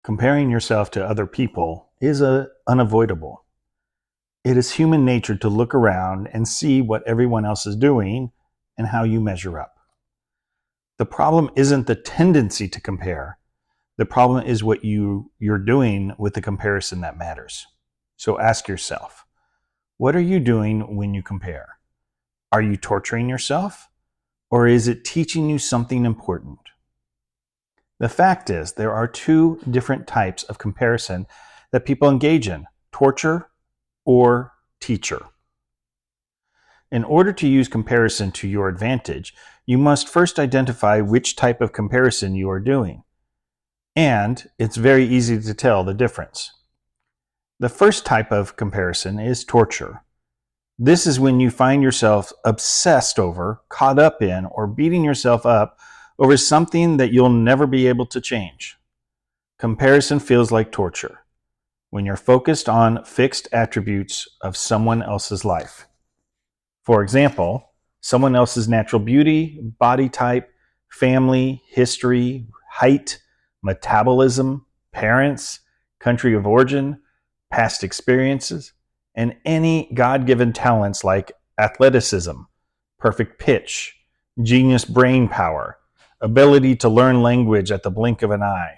Comparing yourself to other people is unavoidable. It is human nature to look around and see what everyone else is doing and how you measure up. The problem isn't the tendency to compare. The problem is what you're doing with the comparison that matters. So ask yourself, what are you doing when you compare? Are you torturing yourself? Or is it teaching you something important? The fact is, there are two different types of comparison that people engage in: torture or teacher. In order to use comparison to your advantage, you must first identify which type of comparison you are doing. And it's very easy to tell the difference. The first type of comparison is torture. This is when you find yourself obsessed over, caught up in, or beating yourself up over something that you'll never be able to change. Comparison feels like torture when you're focused on fixed attributes of someone else's life. For example, someone else's natural beauty, body type, family, history, height, metabolism, parents, country of origin, past experiences, and any God-given talents like athleticism, perfect pitch, genius brain power, ability to learn language at the blink of an eye,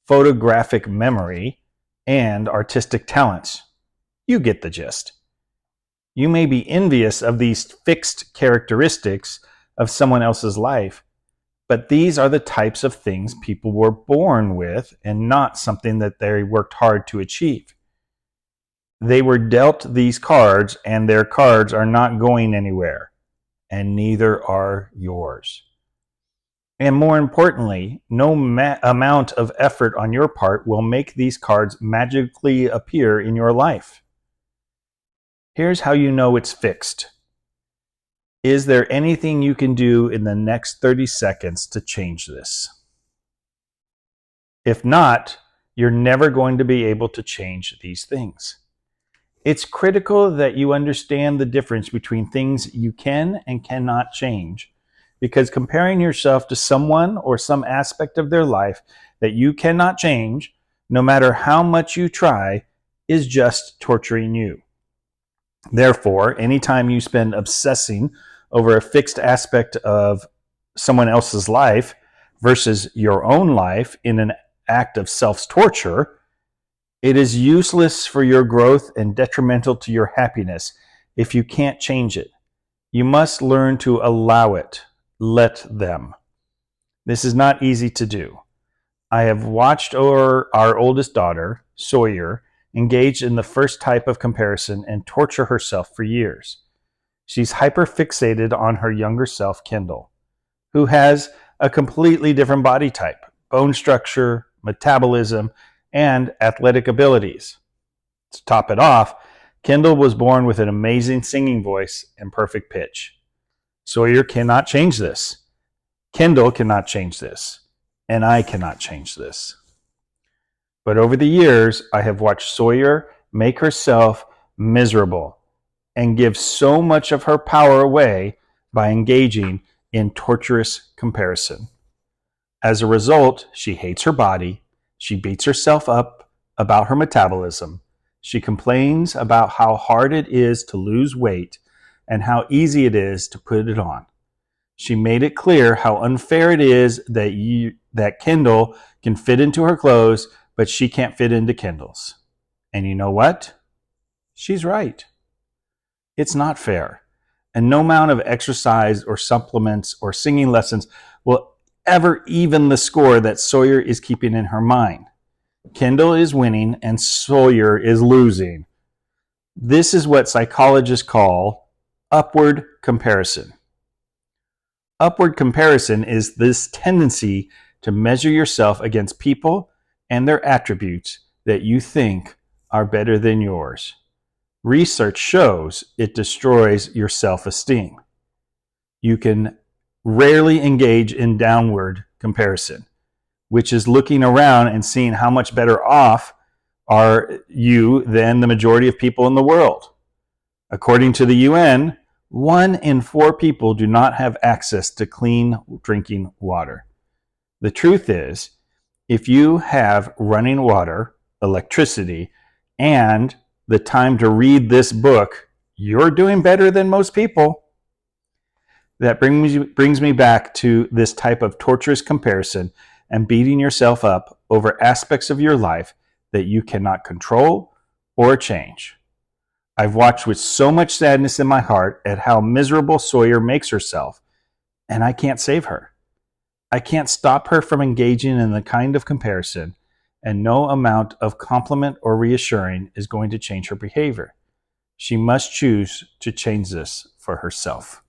photographic memory, and artistic talents. You get the gist. You may be envious of these fixed characteristics of someone else's life, but these are the types of things people were born with and not something that they worked hard to achieve. They were dealt these cards, and their cards are not going anywhere, and neither are yours. And more importantly, no amount of effort on your part will make these cards magically appear in your life. Here's how you know it's fixed. Is there anything you can do in the next 30 seconds to change this? If not, you're never going to be able to change these things. It's critical that you understand the difference between things you can and cannot change, because comparing yourself to someone or some aspect of their life that you cannot change, no matter how much you try, is just torturing you. Therefore, anytime you spend obsessing over a fixed aspect of someone else's life versus your own life in an act of self-torture, it is useless for your growth and detrimental to your happiness if you can't change it. You must learn to allow it. Let them. This is not easy to do. I have watched our oldest daughter, Sawyer, engage in the first type of comparison and torture herself for years. She's hyper-fixated on her younger self, Kendall, who has a completely different body type, bone structure, metabolism, and athletic abilities. To top it off, Kendall was born with an amazing singing voice and perfect pitch. Sawyer cannot change this. Kendall cannot change this. And I cannot change this. But over the years, I have watched Sawyer make herself miserable and give so much of her power away by engaging in torturous comparison. As a result, she hates her body, she beats herself up about her metabolism, she complains about how hard it is to lose weight and how easy it is to put it on. She made it clear how unfair it is that Kendall can fit into her clothes, but she can't fit into Kendall's. And you know what? She's right. It's not fair. And no amount of exercise or supplements or singing lessons will ever even the score that Sawyer is keeping in her mind. Kendall is winning and Sawyer is losing. This is what psychologists call upward comparison. Upward comparison is this tendency to measure yourself against people and their attributes that you think are better than yours. Research shows it destroys your self-esteem. You can rarely engage in downward comparison, which is looking around and seeing how much better off are you than the majority of people in the world. According to the UN, 1 in 4 people do not have access to clean drinking water. The truth is, If you have running water, electricity, and the time to read this book, you're doing better than most people. That brings me back to this type of torturous comparison and beating yourself up over aspects of your life that you cannot control or change. I've watched with so much sadness in my heart at how miserable Sawyer makes herself, and I can't save her. I can't stop her from engaging in the kind of comparison, and no amount of compliment or reassuring is going to change her behavior. She must choose to change this for herself.